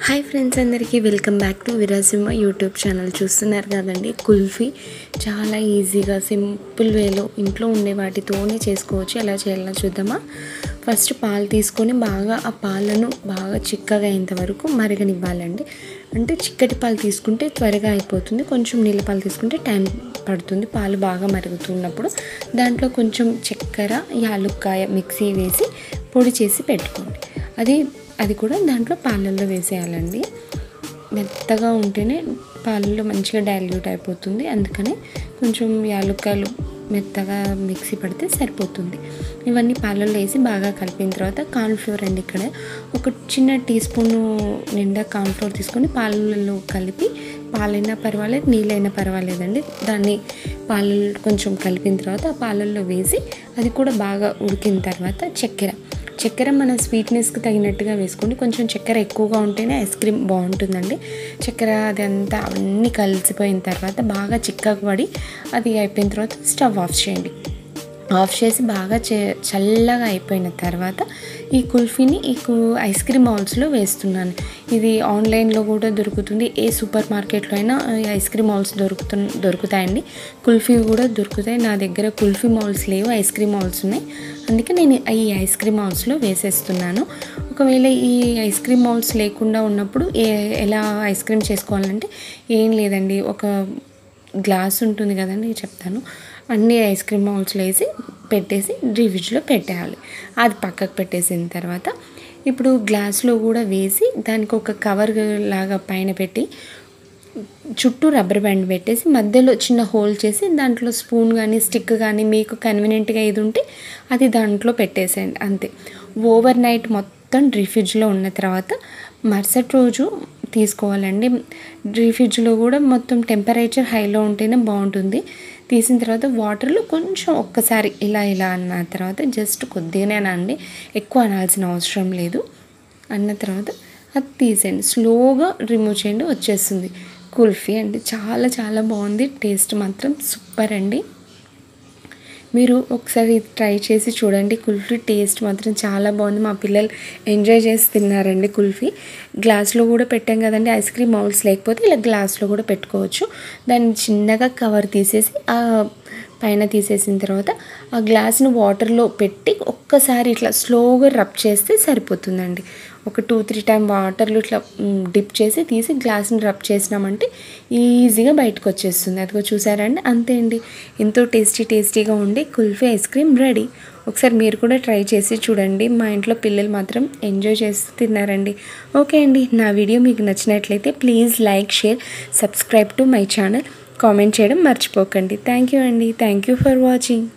Hi friends, అందరికీ welcome back to Virasimha YouTube channel. చూస్తున్నారు కదండి, కుల్ఫీ చాలా ఈజీగా సింపుల్ వేలో ఇంట్లో ఉండే వాటితోనే చేసుకోవచ్చు. ఎలా చేయాలో చూద్దామా. ఫస్ట్ పాలు తీసుకొని బాగా ఆ పాలను బాగా చిక్కగా అయ్యేంత వరకు మరగనివ్వాలండి. అంటే చిక్కటి పాలు తీసుకుంటే త్వరగా అయిపోతుంది, కొంచెం నీళ్ళ పాలు తీసుకుంటే టైం పడుతుంది. పాలు బాగా మరుగుతున్నప్పుడు దాంట్లో కొంచెం చక్కెర, యాలుక్కాయ మిక్సీ వేసి పొడి చేసి పెట్టుకోండి. అది కూడా దాంట్లో పాలల్లో వేసేయాలండి. మెత్తగా ఉంటేనే పాలల్లో మంచిగా డైల్యూట్ అయిపోతుంది. అందుకని కొంచెం యాలుక్కాయలు మెత్తగా మిక్సీ పడితే సరిపోతుంది. ఇవన్నీ పాలల్లో వేసి బాగా కలిపిన తర్వాత కార్న్ఫ్లోర్ అండి. ఇక్కడ ఒక చిన్న టీ స్పూన్ నిండా కార్న్ఫ్లోర్ తీసుకొని పాలల్లో కలిపి, పాలైనా పర్వాలేదు నీళ్ళైనా పర్వాలేదండి, దాన్ని పాలల్లో కొంచెం కలిపిన తర్వాత ఆ పాలల్లో వేసి అది కూడా బాగా ఉడికిన తర్వాత చక్కెర మన స్వీట్నెస్కి తగినట్టుగా వేసుకోండి. కొంచెం చక్కెర ఎక్కువగా ఉంటేనే ఐస్ క్రీమ్ బాగుంటుందండి. చక్కెర అదంతా అన్నీ కలిసిపోయిన తర్వాత బాగా చిక్కగా పడి అది అయిపోయిన తర్వాత స్టవ్ ఆఫ్ చేయండి. ఆఫ్ చేసి బాగా చల్లగా అయిపోయిన తర్వాత ఈ కుల్ఫీని ఐస్ క్రీమ్ మౌల్స్లో వేస్తున్నాను. ఇది ఆన్లైన్లో కూడా దొరుకుతుంది, ఏ సూపర్ మార్కెట్లో అయినా ఐస్ క్రీమ్ మౌల్స్ దొరుకుతాయండి. కుల్ఫీ కూడా దొరుకుతాయి. నా దగ్గర కుల్ఫీ మౌల్స్ లేవు, ఐస్ క్రీమ్ మౌల్స్ ఉన్నాయి. అందుకే నేను ఈ ఐస్ క్రీమ్ మౌల్స్లో వేసేస్తున్నాను. ఒకవేళ ఈ ఐస్ క్రీమ్ మౌల్స్ లేకుండా ఉన్నప్పుడు ఎలా ఐస్ క్రీమ్ చేసుకోవాలంటే ఏం లేదండి, ఒక గ్లాస్ ఉంటుంది కదండి, చెప్తాను. అన్ని ఐస్ క్రీమ్ మౌల్స్లో వేసి పెట్టేసి ఫ్రిడ్జ్లో పెట్టేయాలి. అది పక్కకు పెట్టేసిన తర్వాత ఇప్పుడు గ్లాస్లో కూడా వేసి దానికి ఒక కవర్ లాగా పైన పెట్టి చుట్టూ రబ్బర్ బ్యాండ్ పెట్టేసి మధ్యలో చిన్న హోల్ చేసి దాంట్లో స్పూన్ కానీ స్టిక్ కానీ మీకు కన్వీనియంట్గా ఏది ఉంటే అది దాంట్లో పెట్టేసేయండి. అంతే. ఓవర్ నైట్ మొత్తం ఫ్రిడ్జ్లో ఉన్న తర్వాత మరుసటి రోజు తీసుకోవాలండి. ఫ్రిడ్జ్లో కూడా మొత్తం టెంపరేచర్ హైలో ఉంటేనే బాగుంటుంది. తీసిన తర్వాత వాటర్లో కొంచెం ఒక్కసారి ఇలా అన్న తర్వాత జస్ట్ కొద్దిగానే అనండి, ఎక్కువ అనాల్సిన అవసరం లేదు. అన్న తర్వాత అది తీసేయండి, స్లోగా రిమూవ్ చేయండి, వచ్చేస్తుంది కుల్ఫీ అండి. చాలా చాలా బాగుంది, టేస్ట్ మాత్రం సూపర్ అండి. మీరు ఒకసారి ట్రై చేసి చూడండి. కుల్ఫీ టేస్ట్ మాత్రం చాలా బాగుంది. మా పిల్లలు ఎంజాయ్ చేసి తిన్నారండి కుల్ఫీ. గ్లాస్లో కూడా పెట్టాం కదండి, ఐస్ క్రీమ్ మౌల్స్ లేకపోతే ఇలా గ్లాస్లో కూడా పెట్టుకోవచ్చు. దాన్ని చిన్నగా కవర్ తీసేసి పైన తీసేసిన తర్వాత ఆ గ్లాస్ని వాటర్లో పెట్టి ఒక్కసారి ఇట్లా స్లోగా రబ్ చేస్తే సరిపోతుందండి. ఒక 2-3 టైం వాటర్లో ఇట్లా డిప్ చేసి తీసి గ్లాస్ని రబ్ చేసినామంటే ఈజీగా బయటకు వచ్చేస్తుంది. అదిగో చూసారండి, అంతే అండి. ఎంతో టేస్టీగా ఉండే కుల్ఫీ ఐస్ క్రీమ్ రెడీ. ఒకసారి మీరు కూడా ట్రై చేసి చూడండి. మా ఇంట్లో పిల్లలు మాత్రం ఎంజాయ్ చేస్తూ తిన్నారండి. ఓకే అండి, నా వీడియో మీకు నచ్చినట్లయితే please like, share, subscribe to my channel. Comment చేయడం మర్చిపోకండి. థ్యాంక్ యూ అండి. Thank you for watching.